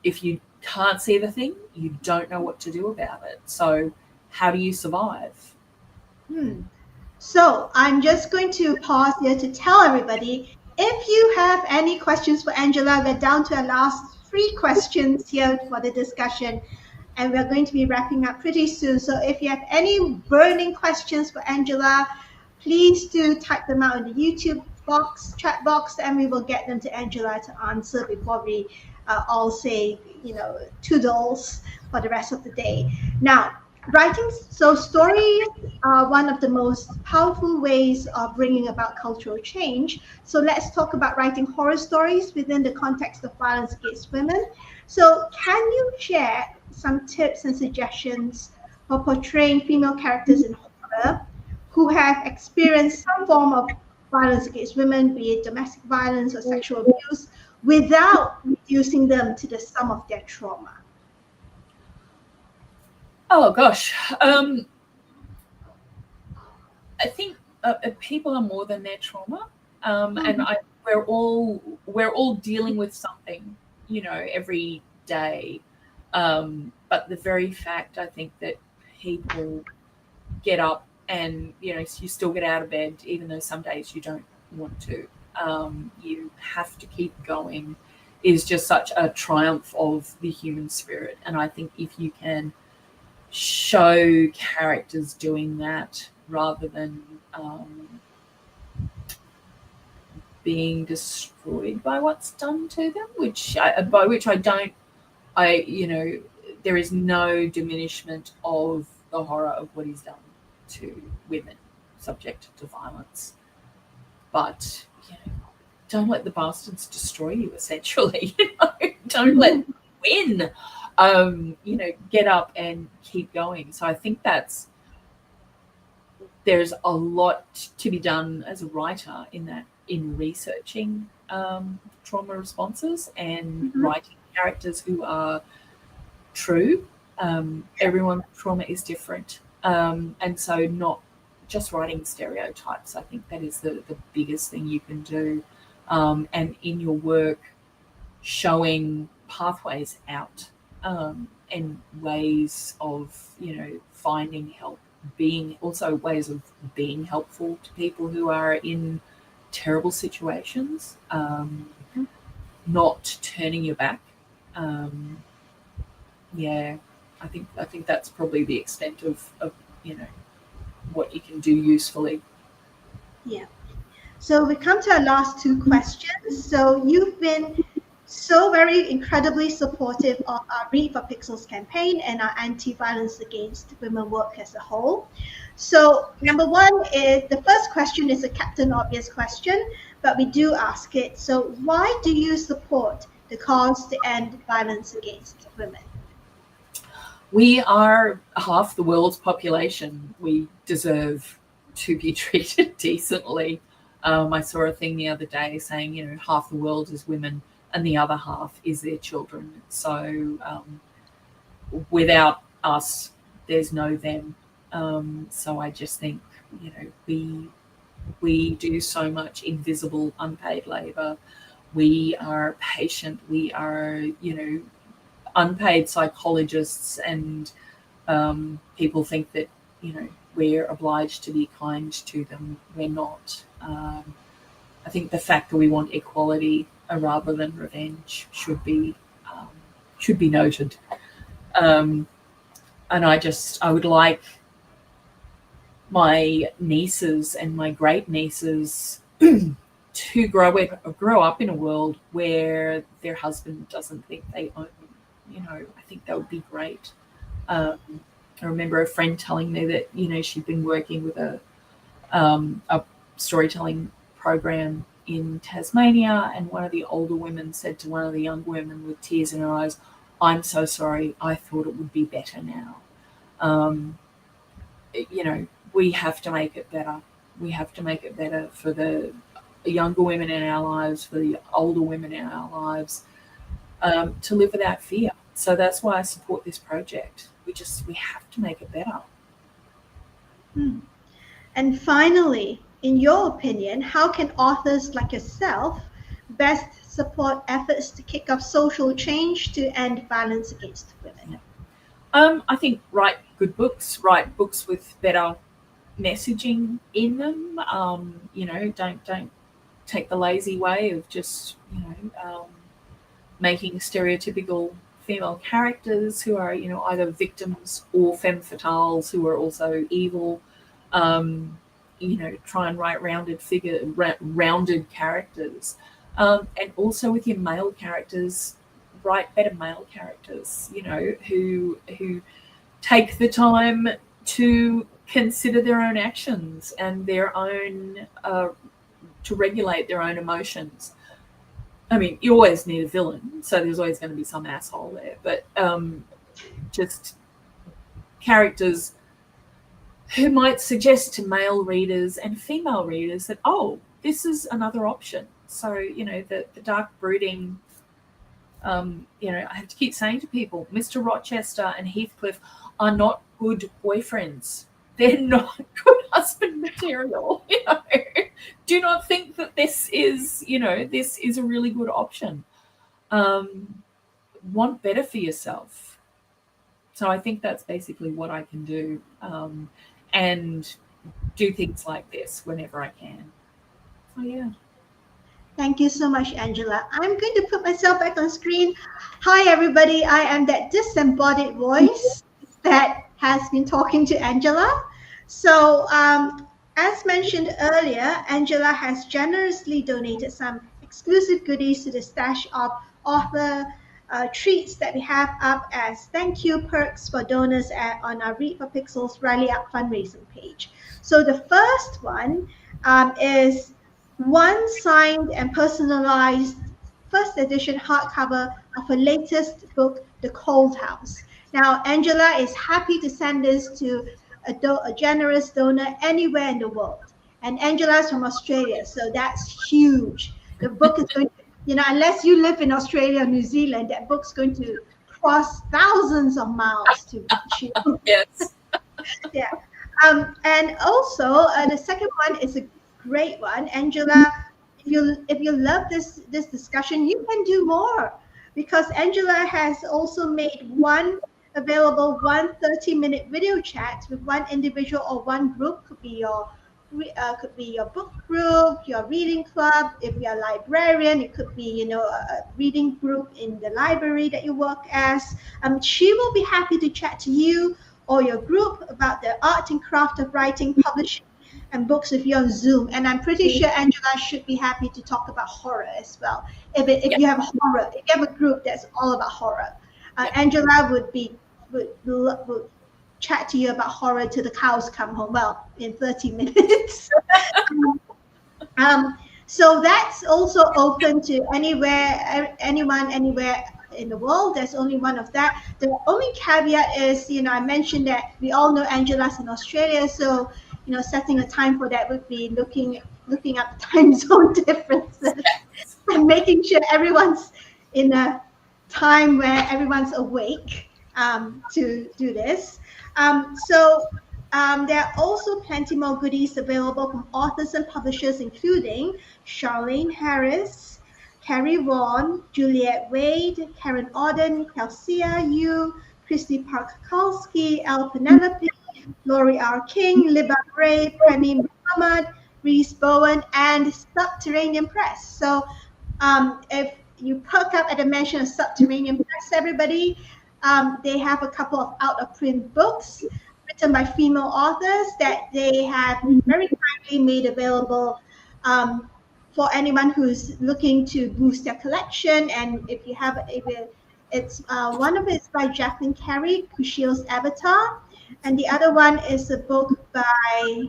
can't see the thing, you don't know what to do about it. So how do you survive? So I'm just going to pause here to tell everybody, if you have any questions for Angela, we're down to our last 3 questions here for the discussion, and we're going to be wrapping up pretty soon. So if you have any burning questions for Angela, please do type them out in the YouTube chat box, and we will get them to Angela to answer before we all say, toodles for the rest of the day. Now, stories are one of the most powerful ways of bringing about cultural change. So let's talk about writing horror stories within the context of violence against women. So can you share some tips and suggestions for portraying female characters in horror who have experienced some form of violence against women, be it domestic violence or sexual abuse, without reducing them to the sum of their trauma? Oh gosh, I think people are more than their trauma, and we're all dealing with something, every day. But the very fact, I think, that people get up and you still get out of bed, even though some days you don't want to. You have to keep going, is just such a triumph of the human spirit. And I think if you can show characters doing that rather than being destroyed by what's done to them, by which I don't, there is no diminishment of the horror of what is done to women subject to violence. But, don't let the bastards destroy you, essentially. Don't let them win. Get up and keep going. So I think there's a lot to be done as a writer in researching trauma responses and writing characters who are true. Everyone's trauma is different. And so not just writing stereotypes. I think that is the biggest thing you can do. And in your work, showing pathways out and ways of, finding help, ways of being helpful to people who are in terrible situations, not turning your back. I think that's probably the extent of what you can do usefully. Yeah. So we come to our last two questions. So you've been so very incredibly supportive of our Read for Pixels campaign and our anti-violence against women work as a whole. So number one is, the first question is a Captain Obvious question, but we do ask it. So why do you support the cause to end violence against women? We are half the world's population. We deserve to be treated decently. I saw a thing the other day saying, half the world is women and the other half is their children. So without us, there's no them. So I just think, we do so much invisible, unpaid labor. We are patient. We are, unpaid psychologists, and people think that, we're obliged to be kind to them. We're not. I think the fact that we want equality rather than revenge should be noted. And I would like my nieces and my great nieces to grow up in a world where their husband doesn't think they own them. I think that would be great. I remember a friend telling me that, she'd been working with a storytelling program in Tasmania, and one of the older women said to one of the young women with tears in her eyes, "I'm so sorry, I thought it would be better now." We have to make it better. We have to make it better for the younger women in our lives, for the older women in our lives, to live without fear. So that's why I support this project. We have to make it better. And finally, in your opinion, how can authors like yourself best support efforts to kick off social change to end violence against women? I think write good books, write books with better messaging in them. Don't take the lazy way of just, making stereotypical female characters who are, either victims or femme fatales who are also evil. Try and write rounded characters. And also with your male characters, write better male characters, who take the time to consider their own actions and their own, to regulate their own emotions. I mean, you always need a villain, so there's always going to be some asshole there, but just characters who might suggest to male readers and female readers that, this is another option. So, the dark brooding, I have to keep saying to people, Mr. Rochester and Heathcliff are not good boyfriends. They're not good husband material. Do not think that this is a really good option. Want better for yourself. So I think that's basically what I can do, and do things like this whenever I can. So yeah. Thank you so much, Angela. I'm going to put myself back on screen. Hi, everybody. I am that disembodied voice that has been talking to Angela. So As mentioned earlier, Angela has generously donated some exclusive goodies to the stash of author treats that we have up as thank you perks for donors on our Read for Pixels Rally Up fundraising page. So the first one is one signed and personalized first edition hardcover of her latest book, The Cold House. Now, Angela is happy to send this to a generous donor anywhere in the world. And Angela's from Australia, so that's huge. The book is going to, unless you live in Australia or New Zealand, that book's going to cross thousands of miles to reach you. Yes. Yeah. And also the second one is a great one. Angela, if you love this discussion, you can do more, because Angela has also made one 30-minute video chat with one individual or one group. Could be your book group, your reading club. If you're a librarian, it could be a reading group in the library that you work as. She will be happy to chat to you or your group about the art and craft of writing, publishing, and books with you on Zoom. And I'm pretty sure Angela should be happy to talk about horror as well. If you have a group that's all about horror, Angela would chat to you about horror till the cows come home. Well, in 30 minutes. So that's also open to anyone, anywhere in the world. There's only one of that. The only caveat is, I mentioned that we all know Angela's in Australia, so setting a time for that would be looking up the time zone differences and making sure everyone's in a time where everyone's awake to do this. There are also plenty more goodies available from authors and publishers, including Charlene Harris, Carrie Vaughan, Juliette Wade, Karen Auden, Kelsia Yu, Christy Park-Kalski, Elle Penelope, Laurie R. King, Liba Bray, Premi Muhammad, Reese Bowen, and Subterranean Press. So if you perk up at the mention of Subterranean Press, everybody, they have a couple of out-of-print books written by female authors that they have very kindly made available for anyone who's looking to boost their collection. And if it's one of it's by Jacqueline Carey, Kushiel's Avatar, and the other one is a book by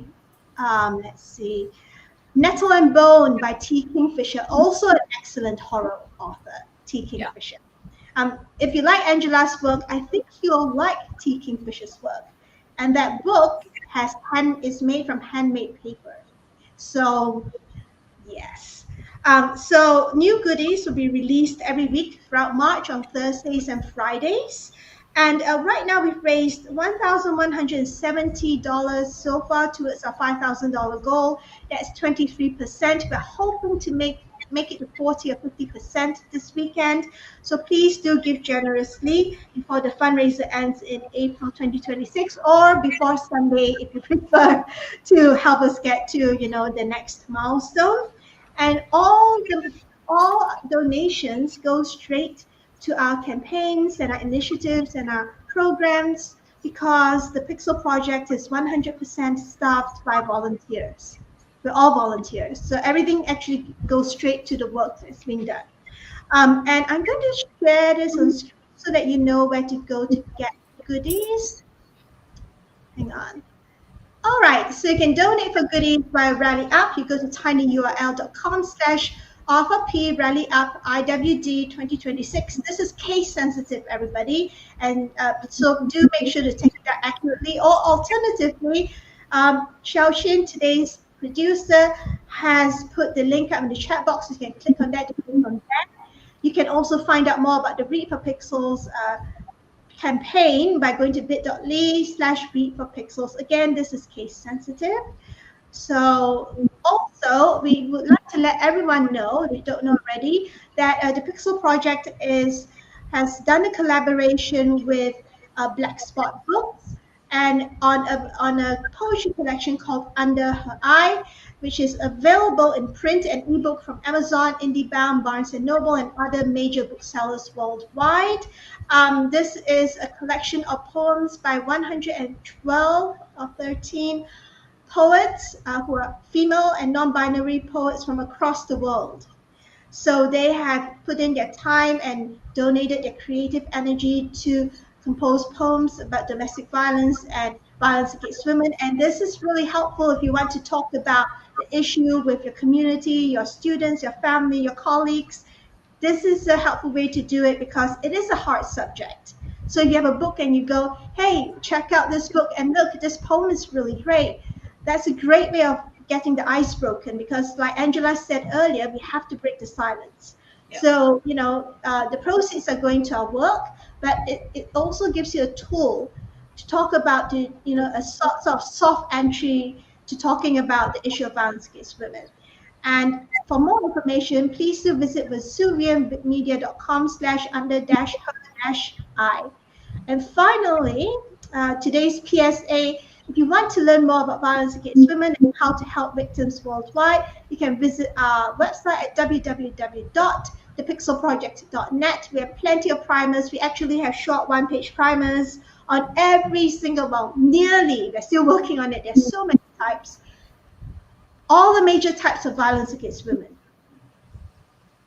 Nettle and Bone by T. Kingfisher, also an excellent horror author, T. Kingfisher. If you like Angela's work, I think you'll like T. Kingfisher's work. And that book is made from handmade paper. So, yes. So new goodies will be released every week throughout March on Thursdays and Fridays. And right now we've raised $1,170 so far towards our $5,000 goal. That's 23%. We're hoping to make it to 40 or 50% this weekend. So please do give generously before the fundraiser ends in April 2026, or before Sunday if you prefer, to help us get to the next milestone. And all donations go straight to our campaigns and our initiatives and our programs, because the Pixel Project is 100% staffed by volunteers. We're all volunteers, so everything actually goes straight to the work that's being done. And I'm going to share this on screen so that you know where to go to get goodies. Hang on. All right, so you can donate for goodies by Rally Up. You go to tinyurl.com/authorp Rally Up IWD 2026. This is case sensitive, everybody, and so do make sure to take that accurately. Or alternatively, Xiaoxin, today's producer, has put the link up in the chat box. You can click on that to click on that. You can also find out more about the Read for Pixels campaign by going to bit.ly/readforpixels. Again, this is case sensitive. So also, we would like to let everyone know, if you don't know already, that the Pixel Project has done a collaboration with Black Spot Books, and on a poetry collection called Under Her Eye, which is available in print and ebook from Amazon, IndieBound, Barnes & Noble, and other major booksellers worldwide. This is a collection of poems by 112 or 13 poets who are female and non-binary poets from across the world. So they have put in their time and donated their creative energy to compose poems about domestic violence and violence against women. And this is really helpful if you want to talk about the issue with your community, your students, your family, your colleagues. This is a helpful way to do it because it is a hard subject. So if you have a book and you go, hey, check out this book and look, this poem is really great. That's a great way of getting the ice broken because like Angela said earlier, we have to break the silence. Yeah. So, the proceeds are going to our work, but it also gives you a tool to talk about a sort of soft entry to talking about the issue of violence against women. And for more information, please do visit vesuvianmedia.com/under-her-I. And finally, today's PSA, if you want to learn more about violence against women and how to help victims worldwide, you can visit our website at www.thepixelproject.net. We have plenty of primers. We actually have short one-page primers on every single one. Nearly, we're still working on it. There's so many types. All the major types of violence against women.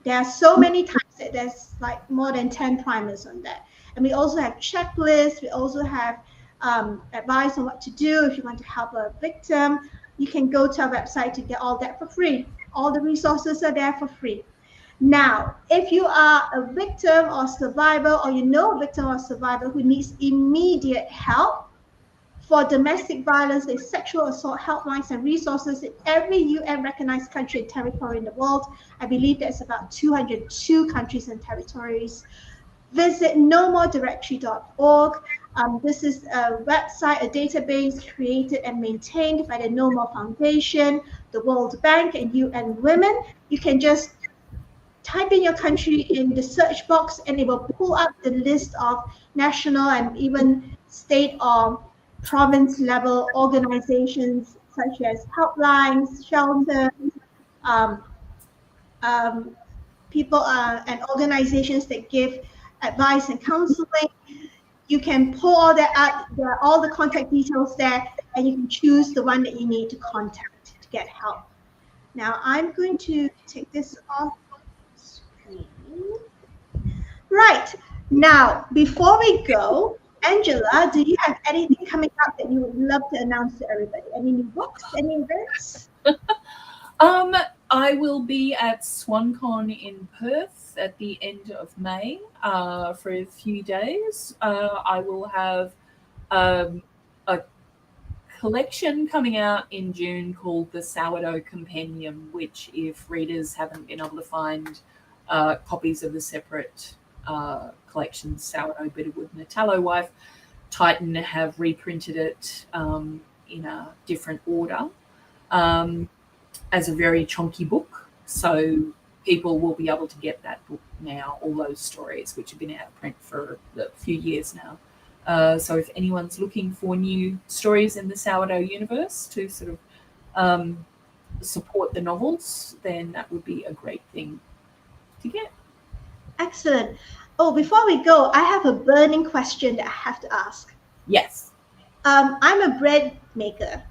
There are so many types that there's like more than 10 primers on that. And we also have checklists. We also have advice on what to do if you want to help a victim. You can go to our website to get all that for free. All the resources are there for free. Now, if you are a victim or survivor, or you know a victim or survivor who needs immediate help, for domestic violence and sexual assault helplines and resources in every UN recognized country and territory in the world. I believe there's about 202 countries and territories. Visit nomoredirectory.org. This is a website, a database created and maintained by the No More Foundation, the World Bank, and UN Women. You can just type in your country in the search box and it will pull up the list of national and even state or province level organizations such as helplines, shelters, people and organizations that give advice and counseling. You can pull all that out, there are all the contact details there, and you can choose the one that you need to contact to get help. Now I'm going to take this off screen. Right, now before we go, Angela, do you have anything coming up that you would love to announce to everybody? Any new books, any events? I will be at SwanCon in Perth at the end of May for a few days. I will have a collection coming out in June called the Sourdough Compendium, which if readers haven't been able to find copies of the separate collections, Sourdough, Bitterwood, and a Tallow Wife, Titan have reprinted it in a different order as a very chunky book. So people will be able to get that book now, all those stories, which have been out of print for a few years now. So if anyone's looking for new stories in the Sourdough universe to sort of support the novels, then that would be a great thing to get. Excellent. Oh, before we go, I have a burning question that I have to ask. Yes. I'm a bread maker.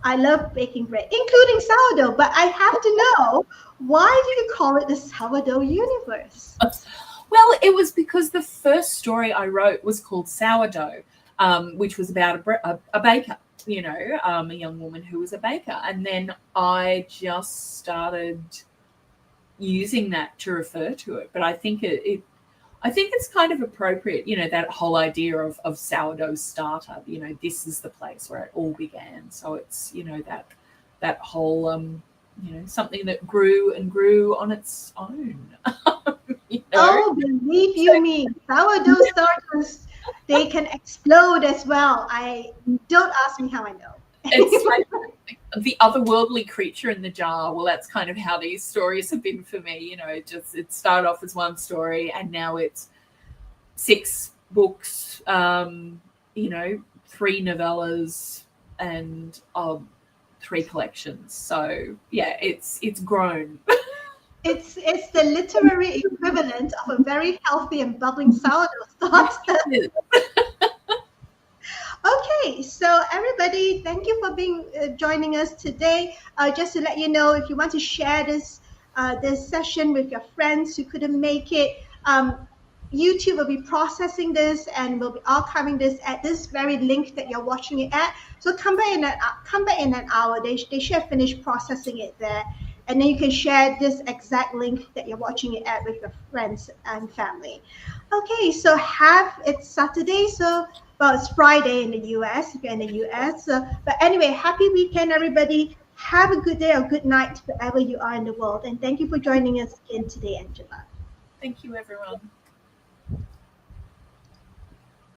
I love baking bread, including sourdough, but I have to know, why do you call it the Sourdough universe? Well, it was because the first story I wrote was called Sourdough, which was about a baker, a young woman who was a baker. And then I just started using that to refer to it. But I think I think it's kind of appropriate, that whole idea of sourdough starter, this is the place where it all began. So it's, that whole, something that grew and grew on its own. Oh, believe you me, sourdough starters, they can explode as well. Don't ask me how I know. It's like the otherworldly creature in the jar. Well, that's kind of how these stories have been for me. It started off as one story and now it's 6 books, 3 novellas and 3 collections. So yeah, it's grown. It's the literary equivalent of a very healthy and bubbling sourdough starter. Okay, so everybody, thank you for being joining us today. Just to let you know, if you want to share this session with your friends who couldn't make it, YouTube will be processing this and will be archiving this at this very link that you're watching it at. So come back in an hour. They should have finished processing it there, and then you can share this exact link that you're watching it at with your friends and family. Okay, so it's Saturday, so well, it's Friday in the US if you're in the US. But anyway, happy weekend, everybody. Have a good day or good night wherever you are in the world. And thank you for joining us again today, Angela. Thank you, everyone.